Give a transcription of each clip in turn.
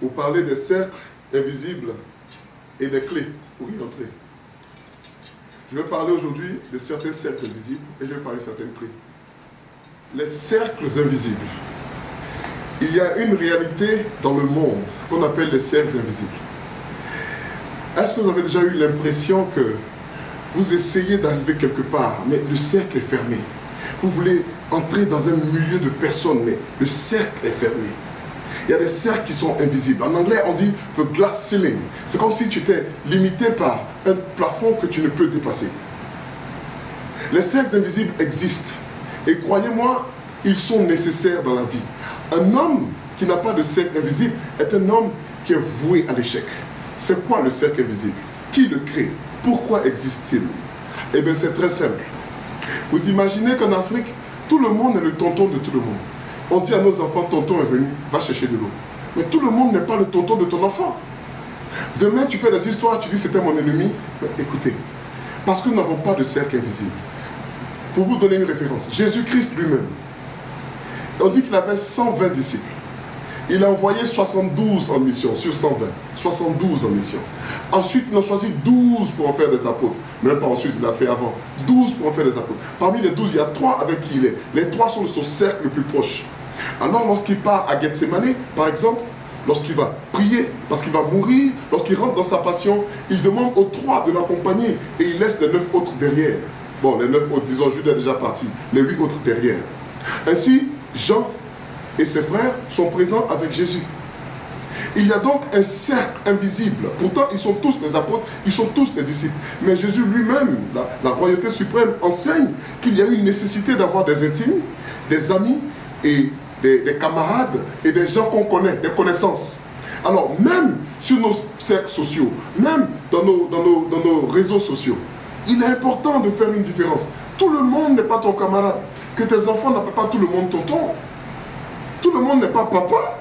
pour parler des cercles invisibles et des clés pour y entrer. Je vais parler aujourd'hui de certains cercles invisibles et je vais parler de certaines clés. Les cercles invisibles. Il y a une réalité dans le monde qu'on appelle les cercles invisibles. Est-ce que vous avez déjà eu l'impression que vous essayez d'arriver quelque part, mais le cercle est fermé? Vous voulez entrer dans un milieu de personnes, mais le cercle est fermé. Il y a des cercles qui sont invisibles. En anglais, on dit « the glass ceiling ». C'est comme si tu étais limité par un plafond que tu ne peux dépasser. Les cercles invisibles existent. Et croyez-moi, ils sont nécessaires dans la vie. Un homme qui n'a pas de cercle invisible est un homme qui est voué à l'échec. C'est quoi le cercle invisible? Qui le crée? Pourquoi existe-t-il? Eh bien, c'est très simple. Vous imaginez qu'en Afrique, tout le monde est le tonton de tout le monde. On dit à nos enfants, tonton est venu, va chercher de l'eau. Mais tout le monde n'est pas le tonton de ton enfant. Demain, tu fais des histoires, tu dis c'était mon ennemi. Mais écoutez, parce que nous n'avons pas de cercle invisible. Pour vous donner une référence, Jésus-Christ lui-même, on dit qu'il avait 120 disciples. Il a envoyé 72 en mission sur 120. 72 en mission. Ensuite, il a choisi 12 pour en faire des apôtres. Même pas ensuite, il a fait avant. 12 pour en faire des apôtres. Parmi les 12, il y a 3 avec qui il est. Les 3 sont de son cercle le plus proche. Alors, lorsqu'il part à Gethsemane, par exemple, lorsqu'il va prier, parce qu'il va mourir, lorsqu'il rentre dans sa passion, il demande aux 3 de l'accompagner et il laisse les 9 autres derrière. Bon, les 9 autres, disons, Judas est déjà parti. Les 8 autres derrière. Ainsi, Jean et ses frères sont présents avec Jésus. Il y a donc un cercle invisible. Pourtant, ils sont tous les apôtres, ils sont tous les disciples. Mais Jésus lui-même, la royauté suprême, enseigne qu'il y a une nécessité d'avoir des intimes, des amis et des camarades et des gens qu'on connaît, des connaissances. Alors, même sur nos cercles sociaux, même dans nos réseaux sociaux, il est important de faire une différence. Tout le monde n'est pas ton camarade. Que tes enfants n'appellent pas tout le monde tonton. Tout le monde n'est pas papa.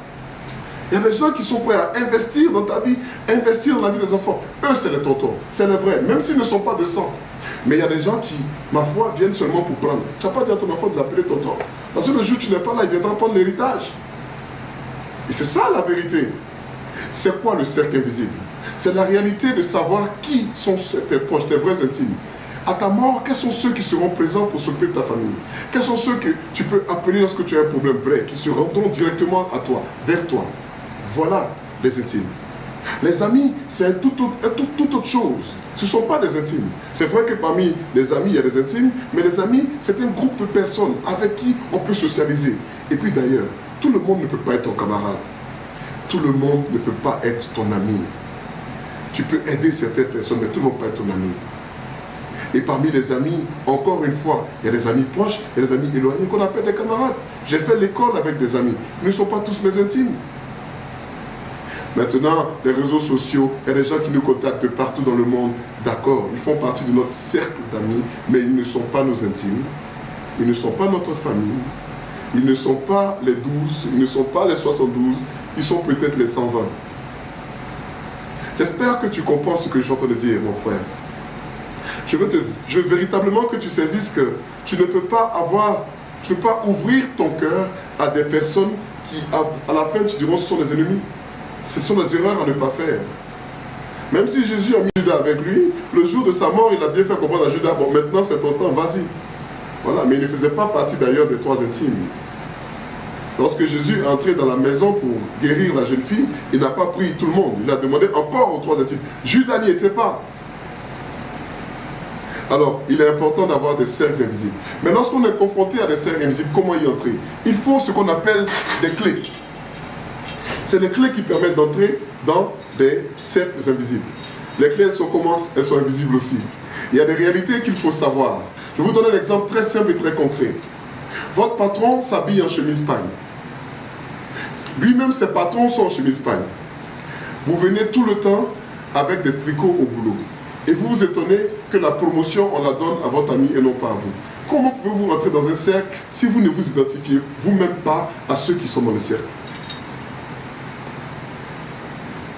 Il y a des gens qui sont prêts à investir dans ta vie, investir dans la vie des enfants. Eux, c'est les tontons, c'est les vrais, même s'ils ne sont pas de sang. Mais il y a des gens qui, ma foi, viennent seulement pour prendre. Tu n'as pas dit à ton enfant de l'appeler tonton. Parce que le jour où tu n'es pas là, il viendra prendre l'héritage. Et c'est ça la vérité. C'est quoi le cercle invisible? C'est la réalité de savoir qui sont tes proches, tes vrais intimes. À ta mort, quels sont ceux qui seront présents pour s'occuper de ta famille? Quels sont ceux que tu peux appeler lorsque tu as un problème vrai, qui se rendront directement à toi, vers toi? Voilà les intimes. Les amis, c'est toute autre chose. Ce ne sont pas des intimes. C'est vrai que parmi les amis, il y a des intimes, mais les amis, c'est un groupe de personnes avec qui on peut socialiser. Et puis d'ailleurs, tout le monde ne peut pas être ton camarade. Tout le monde ne peut pas être ton ami. Tu peux aider certaines personnes, mais tout le monde ne peut pas être ton ami. Et parmi les amis, encore une fois, il y a des amis proches, il y a des amis éloignés qu'on appelle des camarades. J'ai fait l'école avec des amis. Ils ne sont pas tous mes intimes. Maintenant, les réseaux sociaux, il y a des gens qui nous contactent de partout dans le monde. D'accord, ils font partie de notre cercle d'amis, mais ils ne sont pas nos intimes. Ils ne sont pas notre famille. Ils ne sont pas les 12, ils ne sont pas les 72. Ils sont peut-être les 120. J'espère que tu comprends ce que je suis en train de dire, mon frère. Je veux véritablement que tu saisisses que tu ne peux pas ouvrir ton cœur à des personnes qui, à la fin, tu diras, ce sont des ennemis. Ce sont des erreurs à ne pas faire. Même si Jésus a mis Judas avec lui, le jour de sa mort, il a bien fait comprendre à Judas, bon, maintenant c'est ton temps, vas-y. Voilà, mais il ne faisait pas partie d'ailleurs des 3 intimes. Lorsque Jésus est entré dans la maison pour guérir la jeune fille, il n'a pas pris tout le monde. Il a demandé encore aux 3 intimes. Judas n'y était pas. Alors, il est important d'avoir des cercles invisibles. Mais lorsqu'on est confronté à des cercles invisibles, comment y entrer? Il faut ce qu'on appelle des clés. C'est les clés qui permettent d'entrer dans des cercles invisibles. Les clés, elles sont comment? Elles sont invisibles aussi. Il y a des réalités qu'il faut savoir. Je vais vous donner un exemple très simple et très concret. Votre patron s'habille en chemise pagne. Lui-même, ses patrons sont en chemise pagne. Vous venez tout le temps avec des tricots au boulot. Et vous vous étonnez que la promotion, on la donne à votre ami et non pas à vous. Comment pouvez-vous rentrer dans un cercle si vous ne vous identifiez vous-même pas à ceux qui sont dans le cercle?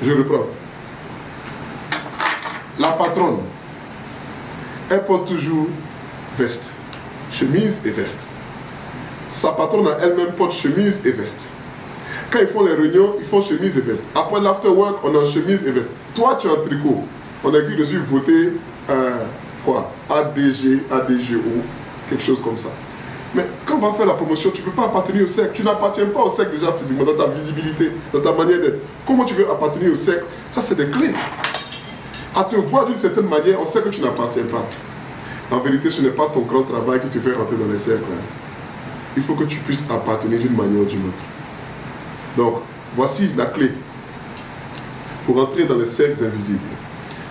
Je reprends. La patronne, elle porte toujours veste, chemise et veste. Sa patronne elle-même porte chemise et veste. Quand ils font les réunions, ils font chemise et veste. Après l'after work, on est en chemise et veste. Toi, tu es en tricot. On a écrit dessus voter quoi ADG, ADGO, quelque chose comme ça. Mais quand on va faire la promotion, tu ne peux pas appartenir au cercle. Tu n'appartiens pas au cercle déjà physiquement, dans ta visibilité, dans ta manière d'être. Comment tu veux appartenir au cercle? Ça, c'est des clés. À te voir d'une certaine manière, on sait que tu n'appartiens pas. En vérité, ce n'est pas ton grand travail qui te fait rentrer dans les cercles. Il faut que tu puisses appartenir d'une manière ou d'une autre. Donc, voici la clé pour entrer dans les cercles invisibles.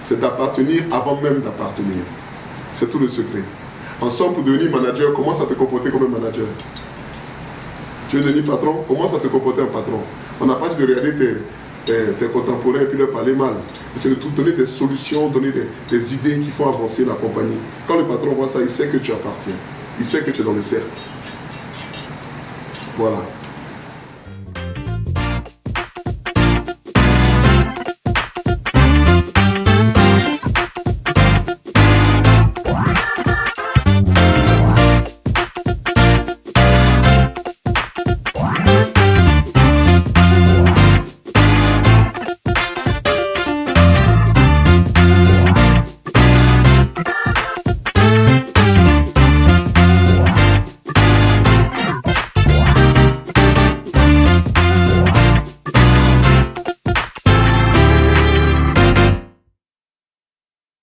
C'est d'appartenir avant même d'appartenir. C'est tout le secret. Ensemble, pour devenir manager, commence à te comporter comme un manager. Tu veux devenir patron, commence à te comporter en patron. On n'a pas dit de regarder tes contemporains et puis leur parler mal. C'est de tout donner des solutions, donner des idées qui font avancer la compagnie. Quand le patron voit ça, il sait que tu appartiens. Il sait que tu es dans le cercle. Voilà.